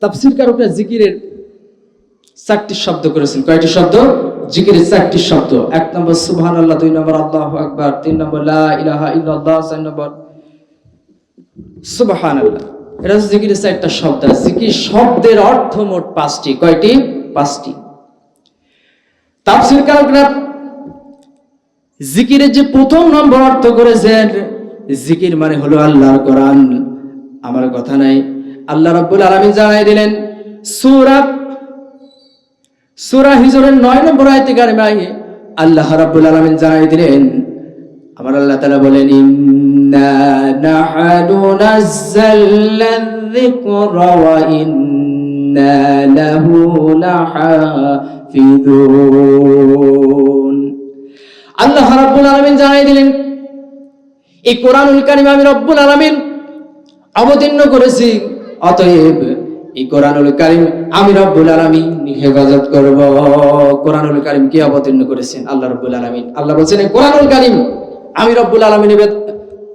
তাফসীরকারকরা জিকিরের চারটি শব্দ করেছেন। কয়টি শব্দ? জিকিরের চারটি শব্দ। এক নম্বর সুবহানাল্লাহ, দুই নম্বর আল্লাহু আকবার, তিন নম্বর লা ইলাহা ইল্লাল্লাহ, চার নম্বর সুবহানাল্লাহ। এটা হচ্ছে জিকিরের চারটা শব্দ। জিকির শব্দের অর্থ মোট পাঁচটি। কয়টি? পাঁচটি। তাফসীরকারকরা জিকিরের যে প্রথম নম্বর অর্থ করেছেন, জিকির মানে হলো আল্লাহর কোরআন। আমার কথা নাই, আল্লাহ রাব্বুল আলামিন জানাই দিলেন সূরা হিজরের 9 নম্বর আয়াতে কারিমায় আল্লাহ রাব্বুল আলামিন জানাই দিলেন, আমার আল্লাহ তাআলা বলেন, ইন্না নাহনু নাযালনা যিকরা ওয়া ইন্না লাহু লাহাফিজুন। আল্লাহ রাব্বুল আলামিন জানাই দিলেন, এই কোরআনুল কারীম আমি রব্বুল আলামিন অবতীর্ণ করেছি, অতএব এই কোরআনুল কারীম আমি রব্বুল আলামিন হেফাজত করব। কোরআনুল কারীম কে অবতীর্ণ করেছেন? আল্লাহ রব্বুল আলামিন। আল্লাহ বলেছেন, এই কোরআনুল কারীম আমি রব্বুল আলামিন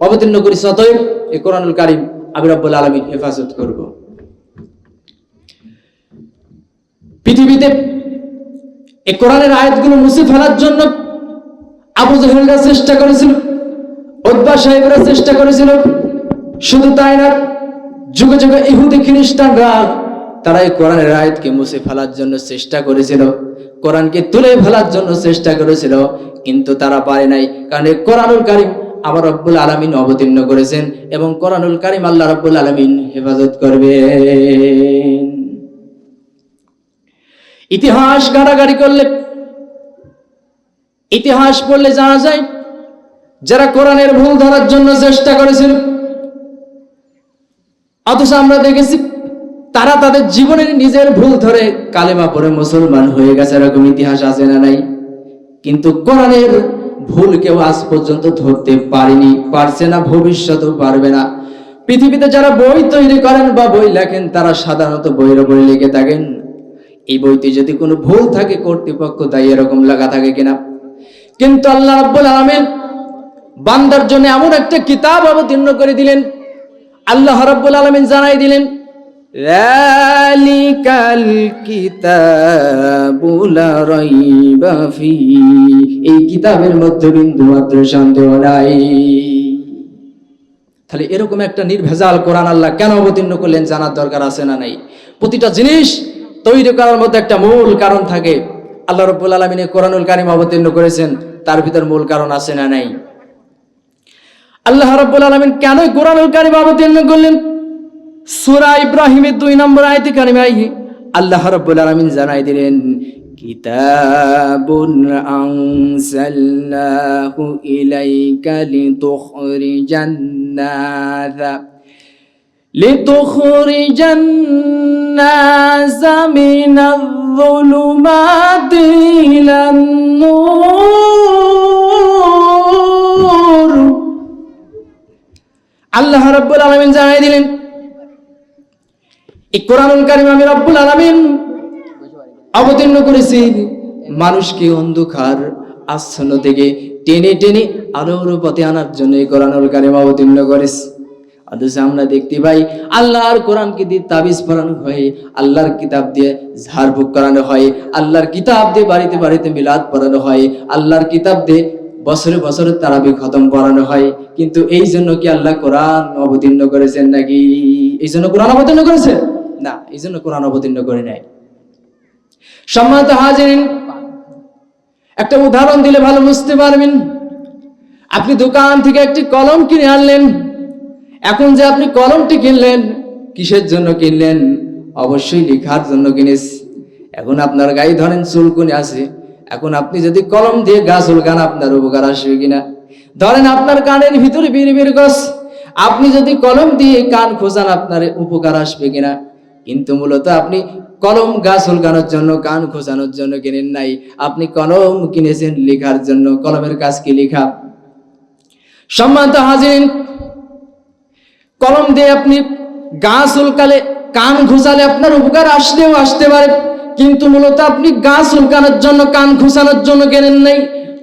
অবতীর্ণ করেছি, অতএব এই কোরআনুল কারীম আমি রব্বুল আলামিন হেফাজত করব। পৃথিবীতে এই কোরআনের আয়াতগুলো মুছে ফেলার জন্য আবু জাহেলরা চেষ্টা করেছিল, উতবা সাহেবরা চেষ্টা করেছিল। শুধু তাই না, যুগে যুগে ইহুদি খ্রিস্টানরা তারা এই কোরআনের আয়াতকে মুছে ফেলার জন্য চেষ্টা করেছিল, কোরআনকে তুলে ফেলার জন্য চেষ্টা করেছিল, কিন্তু তারা পারে নাই। কারণ এই কোরআনুল কারীম আমার রব্বুল আলামিন অবতীর্ণ করেছেন এবং কোরআনুল কারীম আল্লাহ রব্বুল আলামিন হেফাজত করবেন। ইতিহাস ঘাটাঘাটি করলে, ইতিহাস পড়লে জানা যায়, যারা কোরআনের ভুল ধরার জন্য চেষ্টা করেছিল, অথচ আমরা দেখেছি তারা তাদের জীবনের নিজের ভুল ধরে কালেমা পড়ে মুসলমান হয়ে গেছে। এরকম ইতিহাস আছে না নাই? কিন্তু কোরআনের ভুল কেউ আজ পর্যন্ত ধরতে পারেনি, পারছে না, ভবিষ্যতেও পারবে না। পৃথিবীতে যারা বই তৈরি করেন বা বই লেখেন, তারা সাধারণত বইয়ের উপরে লিখে থাকেন, এই বইতে যদি কোনো ভুল থাকে কর্তৃপক্ষ দায়ী, এরকম লেখা থাকে কিনা। কিন্তু আল্লাহ রাব্বুল আলামিন বান্দার জন্য এমন একটা কিতাব অবতীর্ণ করে দিলেন, আল্লাহ রাব্বুল আলামিন জানাই দিলেন, যালিকাল কিতাবু লা রাইবা ফিহি, এই কিতাবের মধ্যে বিন্দুমাত্র সন্দেহ নাই। তাহলে এরকম একটা নির্ভেজাল কোরআন আল্লাহ কেন অবতীর্ণ করলেন জানার দরকার আছে না নাই? প্রতিটা জিনিস তৈরি করার মধ্যে একটা মূল কারণ থাকে। আল্লাহ রাব্বুল আলামিন কোরআনুল কারীম অবতীর্ণ করেছেন, তার ভিতর মূল কারণ আছে না নাই? আল্লাহ রাব্বুল আলামিন কেন কোরআনুল কারীম অবতীর্ণ করলেন? সূরা ইব্রাহিমের 2 নম্বর আয়াতে কারিমায় আল্লাহ রাব্বুল আলামিন জানাই দিলেন, কিতাবুন আনজালনাহু ইলাইকা লিতুখরিজান নাস মিনাল যুলুমাতি ইলান নূর। আল্লাহ রাব্বুল আলামিন জানাই দিলেন, এই কোরআনুল কারীম আমি রব্বুল আলামিন অবতীর্ণ করেছি মানুষকে অন্ধকার আচ্ছন্ন থেকে টেনে টেনে আলোর পথে আনার জন্য এই কোরআনুল কারীম অবতীর্ণ করেছি। অথচ আমরা দেখতে পাই আল্লাহর কোরআনকে দিয়ে তাবিজ পড়ানো হয়, আল্লাহর কিতাব দিয়ে ঝাড়ফুঁক করানো হয়, আল্লাহর কিতাব দিয়ে বাড়িতে বাড়িতে মিলাদ পড়ানো হয়, আল্লাহর কিতাব দিয়ে বছরে বছরে তারাবি খতম পড়ানো হয়। কিন্তু এই জন্য কি আল্লাহ কোরআন অবতীর্ণ করেছেন নাকি? এই জন্য কোরআন অবতীর্ণ করেছে না, এই জন্য কোরআন অবতীর্ণ করে নাই। সম্মানিত হাজিরিন, একটা উদাহরণ দিলে ভালো বুঝতে পারবেন। আপনি দোকান থেকে একটি কলম কিনে আনলেন। এখন যে আপনি কলমটি কিনলেন, কিসের জন্য কিনলেন? অবশ্যই লেখার জন্য কিনেছেন। এখন আপনার গায়ে ধরেন চুলকুনি আছে, এখন আপনি যদি কলম দিয়ে গা চুলকান, আপনার উপকার আসবে কিনা? ধরেন আপনার কানের ভিতরে বিড়বিড় গছ, আপনি যদি কলম দিয়ে কান খোঁচান, আপনার উপকার আসবে কিনা? কিন্তু মূলত আপনি কলম গা চুলকানোর জন্য, কান খোঁচানোর জন্য কিনেন নাই, আপনি কলম কিনেছেন লেখার জন্য। কলমের কাজ কি? লেখা। সম্মানিত হাজিরিন, কলম দিয়ে আপনি গা চুলকালে, কান খোঁচালে আপনার উপকার আসলেও আসতে পারে, কিন্তু মূলত আপনি গা চুলকানোর জন্য, কান খোঁচানোর জন্য কেনেন নাই,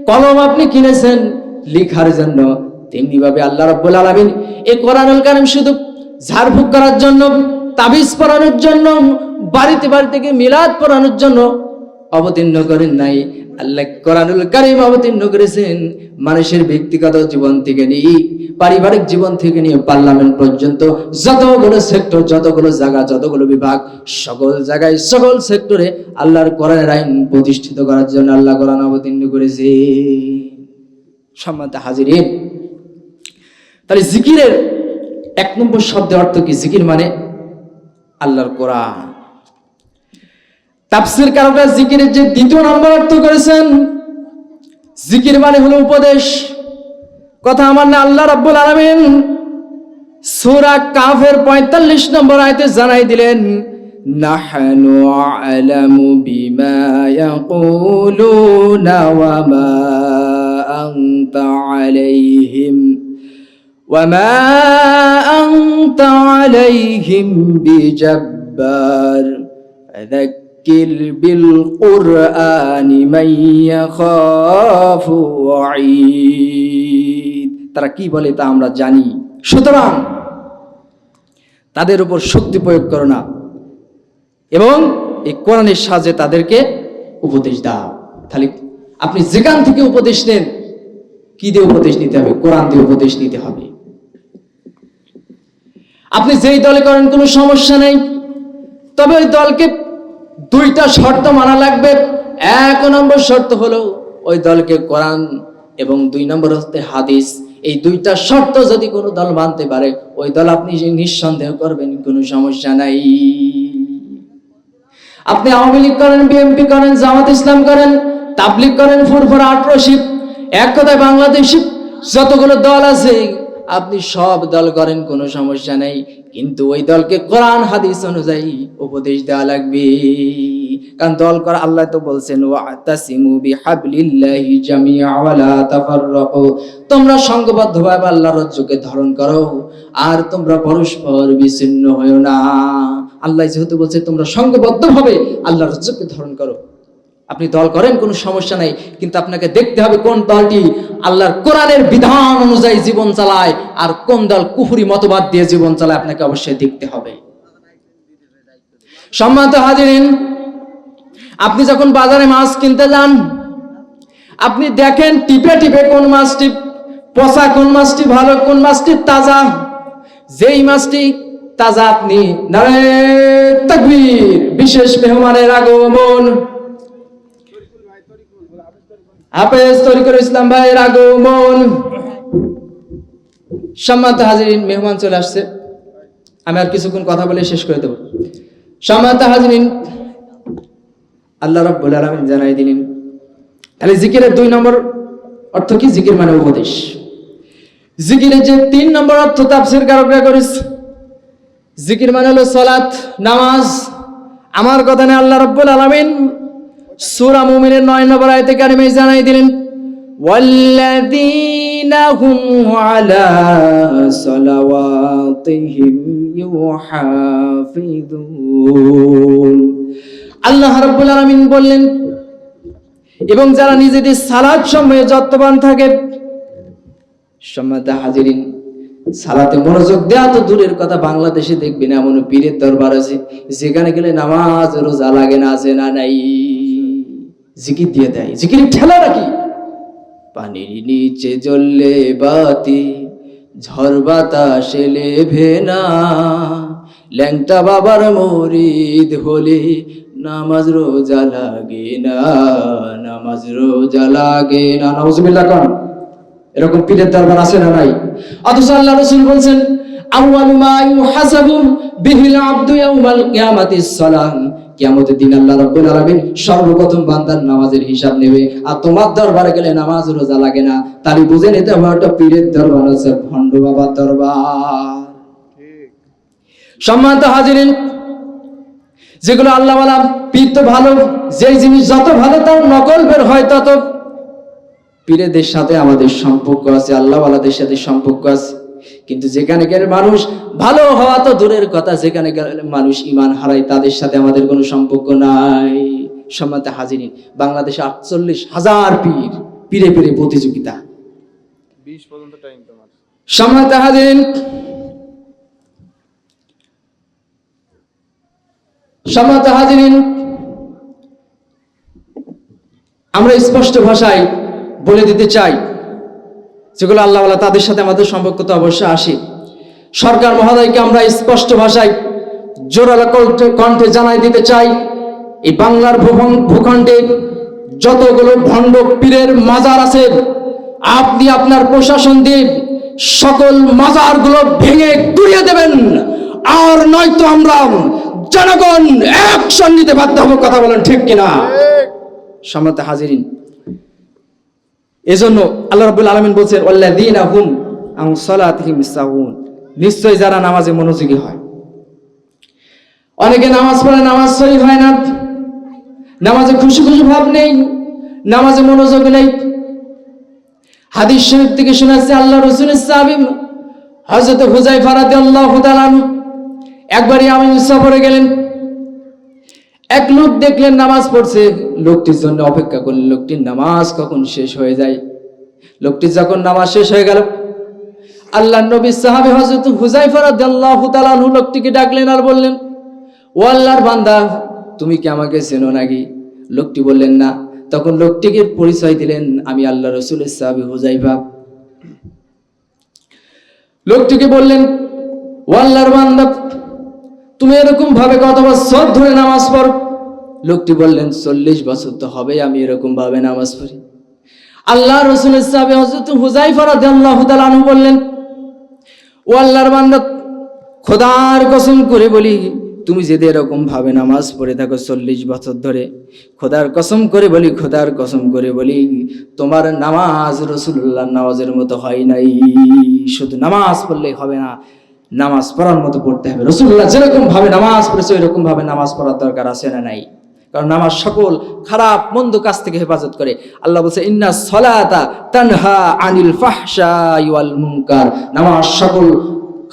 কলম আপনি কিনেছেন লেখার জন্য। তেমনি ভাবে আল্লাহ রাব্বুল আলামিন এই কোরআনুল কারীম শুধু ঝাড়ফুঁক করার জন্য, তাবিজ পড়ানোর জন্য, বাড়িতে বাড়িতে গিয়ে মিলাদ পড়ানোর জন্য অবতীর্ণ করেন নাই। আল্লাহ কোরআনুল কারীম অবতীর্ণ করেছেন মানুষের ব্যক্তিগত জীবন থেকে নিয়ে পারিবারিক জীবন থেকে নিয়ে পার্লামেন্ট পর্যন্ত যতগুলো সেক্টর, যতগুলো জায়গা, যতগুলো বিভাগ, সকল জায়গায় সকল সেক্টরে আল্লাহর কোরআনের আইন প্রতিষ্ঠিত করার জন্য আল্লাহ কোরআন অবতীর্ণ করেছে। সম্মানিত হাজিরিন, তাহলে জিকিরের 1 নম্বর শব্দের অর্থ কি? জিকির মানে আল্লাহর কোরআন। তাফসীর কারকরা জিকিরের যে 2 নম্বর অর্থ করেছেন, জিকির মানে হলো উপদেশ। কথা আমার না আল্লাহ রাব্বুল আলামিন সূরা কাফের 45 নম্বর আয়াতে জানাই দিলেন, নাহনু আ'লামু বিমা ইয়াকুলুনা ওয়া মা আনতা আলাইহিম وما أنت عليهم بجبار فذكر بالقرآن من يخاف وعيد। তারা কি বলে তা আমরা জানি, সুতরাং তাদের উপর শক্তি প্রয়োগ করো না এবং এই কোরআনের সাহায্যে তাদেরকে উপদেশ দাও। তাহলে আপনি যেখান থেকে উপদেশ নেন, কি দিয়ে উপদেশ নিতে হবে? কোরআন দিয়ে উপদেশ নিতে হবে। আপনি যেই দলে করেন কোনো সমস্যা নেই, তবে ওই দলকে 2টা শর্ত মানা লাগবে। 1 নম্বর শর্ত হলো ওই দলকে কোরআন এবং 2 নম্বর হচ্ছে হাদিস। এই 2টা শর্ত যদি কোনো দল মানতে পারে, ওই দল আপনি নিঃসন্দেহ করবেন, কোনো সমস্যা নাই। আপনি আওয়ামী লীগ করেন, বিএনপি করেন, জামাত ইসলাম করেন, তাবলিগ করেন, ফুরফুরা, আটরশিদ, এক কথায় বাংলাদেশি যতগুলো দল আছে আপনি সব দল করেন, কোনো সমস্যা নেই, কিন্তু ওই দলকে কোরআন হাদিস অনুযায়ী উপদেশ দেওয়া লাগবে। কারণ দল করা, আল্লাহ তো বলছেন ওয়াতাসিমু বিহাবলিল্লাহি জামিআ ওয়া লা তাফাররাকু, তোমরা সংঘবদ্ধভাবে আল্লাহর রজ্জুকে ধারণ করো আর তোমরা পরস্পর বিচ্ছিন্ন হয়ো না। আল্লাহ যেহেতু বলছে তোমরা সংঘবদ্ধভাবে আল্লাহর রজ্জুকে ধারণ করো, আপনি দল করেন কোনো সমস্যা নাই, কিন্তু আপনাকে দেখতে হবে কোন দলটি আল্লাহর কোরআনের বিধান অনুযায়ী জীবন চালায় আর কোন দল কুফরি মতবাদ দিয়ে জীবন চালায়, আপনাকে অবশ্যই দেখতে হবে। সম্মানিত হাজিরিন, আপনি যখন বাজারে মাছ কিনতে যান, আপনি দেখেন টিপে টিপে কোন মাছটি পচা, কোন মাছটি ভালো, কোন মাছটি তাজা। যেই মাছটি তাজা, আপনি নারে তাকবীর, বিশেষ মেহমানের আগমন, হাফেজ তরিকুল ইসলাম ভাইয়ের আগমন। সম্মানিত হাজিরিন, মেহমান চলে আসছে, আমি আর কিছুক্ষণ কথা বলে শেষ করে দেব। সম্মানিত হাজিরিন, আল্লাহ রাব্বুল আলামিন জানাই দিলেন, তাহলে জিকিরের 2 নম্বর অর্থ কি? জিকির মানে উপদেশ। জিকিরের যে 3 নম্বর অর্থ তাফসীর কারকরা করেছে, জিকির মানে হলো সালাত, নামাজ। আমার কথা নেই, আল্লাহ রাব্বুল আলামিন সূরা মুমিনের 9 নম্বর আয়াতে কারিমে জানাই দিলেন, ওয়াল্লাযীনা হুম আলা সালাওয়াতিহিম ইউহাফিযুন। আল্লাহ রাব্বুল আলামিন বললেন, এবং যারা নিজেদের সালাত সময়ে যত্নবান থাকে। সম্মানিত হাজিরিন, সালাতে মনোযোগ দেওয়া তো দূরের কথা, বাংলাদেশে দেখবেন এমন পীরের দরবার আছে যেখানে গেলে নামাজ রোজা লাগে না, আছে না নাই, জিকির দিয়ে দেয়। জিকির ঠেলা নাকি? পানির নিচে জ্বললে বাতি, ঝড় বাতাস এলে ভেনা, ল্যাংটা বাবার মরিদ হলে নামাজ রোজা লাগে না, নামাজ রোজা লাগে না। নাউজুবিল্লাহ কোন এরকম পীরের দরবার আছে না নাই? অথচ আল্লাহ রাসূল বলছেন, আউয়ালু মা ইউহাসাবু বিহিল আবদু ইয়াউমাল কিয়ামাতিস সালাহ, কিয়ামতের দিন আল্লাহ রাব্বুল আলামিন সর্বপ্রথম বান্দার নামাজের হিসাব নেবে। আর তোমার দরবারে গেলে নামাজ রোজা লাগে না, তাহলে বুঝে নিতে হবে ওটা পীরের দরবার আছে, ভণ্ড বাবার দরবার। সম্মানিত হাজিরিন, যেগুলো আল্লাহ ওয়ালা পীর তো ভালো, যেই জিনিস যত ভালো তার নকল বের হয় তত। পীরেদের সাথে আমাদের সম্পর্ক আছে, আল্লাহ ওয়ালাদের সাথে সম্পর্ক আছে, কিন্তু যেখানে গেলে মানুষ ভালো হওয়া তো দূরের কথা, যেখানে গেলে মানুষ ঈমান হারায় তাদের সাথে আমাদের কোনো সম্পর্ক নাই। সম্মানিত হাজিরিন, বাংলাদেশে 48,000 পীর, পীরে পীরে প্রতিযোগিতা। 20 পর্যন্ত টাইম তোমার। সম্মানিত হাজিরিন, সম্মানিত হাজিরিন, আমরা স্পষ্ট ভাষায় বলে দিতে চাই, যেগুলো আল্লাহ ওয়ালা তাদের সাথে আমাদের সম্পর্ক তো অবশ্যই আসে। সরকার মহোদয়কে আমরা স্পষ্ট ভাষায় জোরালো কণ্ঠে জানাই দিতে চাই, এই বাংলার ভূখণ্ডে যতগুলো ভণ্ড পীরের মাজার আছে, আপনি আপনার প্রশাসন দিয়ে সকল মাজারগুলো ভেঙে গুড়িয়ে দেবেন, আর নয়তো আমরা জনগণ অ্যাকশন নিতে বাধ্য হবো। কথা বলেন ঠিক কিনা? সম্মানিত হাজিরিন, এজন্য আল্লাহ রাব্বুল আলামিন বলছেন, ওয়াল্লাযীনা হুম আন সালাতিহিম সাহুন, নিশ্চয় যারা নামাজে মনোযোগী হয়। অনেকে নামাজ পড়ে, নামাজ সহি হয় না, নামাজে খুশি খুশি ভাব নেই, নামাজে মনোযোগ নেই। হাদিস শরীফ থেকে শোনা যাচ্ছে, আল্লাহ রাসূলের সাহাবী হযরত হুযায়ফা রাদিয়াল্লাহু তাআলা একবার ইয়ামান সফরে গেলেন। এক লোক দেখলেন নামাজ পড়ছে, লোকটির জন্য অপেক্ষা করলেন, লোকটির নামাজ কখন শেষ হয়ে যায়। লোকটি যখন নামাজ শেষ হয়ে গেল, আল্লাহর নবী সাহাবী হযরত হুযায়ফা রাদিয়াল্লাহু তাআলা লোকটিকে ডাকলেন আর বললেন, ও আল্লাহর বান্দা, তুমি কি আমাকে চেনো নাকি? লোকটি বললেন না। তখন লোকটিকে পরিচয় দিলেন, আমি আল্লাহ রাসূলের সাহাবী হুযায়ফা। লোকটিকে বললেন, ও আল্লাহর বান্দা, তুমি এরকম ভাবে কত বছর ধরে নামাজ পড়ো? লোকটি বললেন, 40 বছর তো হবে আমি এরকম ভাবে নামাজ পড়ি। আল্লাহ রাসূলের সাহাবী হযরত হুযায়ফা রাদিয়াল্লাহু তাআলা আনহু বললেন, ও আল্লাহর বান্দা, খোদার কসম করে বলি, তুমি যদি এরকম ভাবে নামাজ পড়ে থাকো 40 বছর ধরে, খোদার কসম করে বলি, খোদার কসম করে বলি, তোমার নামাজ রাসূলুল্লাহর নামাজের মতো হয় নাই। শুধু নামাজ পড়লেই হবে না, নামাজ পড়ার মতো পড়তে হবে। রাসূলুল্লাহ যেরকম ভাবে নামাজ পড়েছে ওইরকম ভাবে নামাজ পড়ার দরকার আছে না নাই? কারণ নামাজ সকল খারাপ মন্দ কাজ থেকে হেফাজত করে। আল্লাহ বলছে, ইন্না সলাতা তানহা আনিল ফাহশাই ওয়াল মুনকার, নামাজ সকল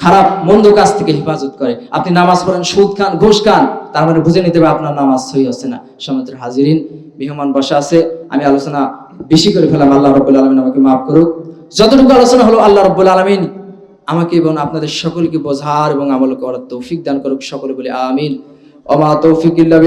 খারাপ মন্দ কাজ থেকে হেফাজত করে। আপনি নামাজ পড়েন, সুদ খান, ঘুষ খান, তার মানে বুঝে নিতে হবে আপনার নামাজ সহি হচ্ছে না। সম্মানিত হাজিরিন, মেহমান বসা আছে, আমি আলোচনা বেশি করে ফেলাম, আল্লাহ রাব্বুল আলামিন আমাকে মাফ করুক। যতটুকু আলোচনা হলো আল্লাহ রাব্বুল আলামিন আমাকে এবং আপনাদের সকলকে বোঝার এবং আমল করার তৌফিক দান করুক। সকলে বলি আমিন। ওয়া মা তৌফিক ইল্লা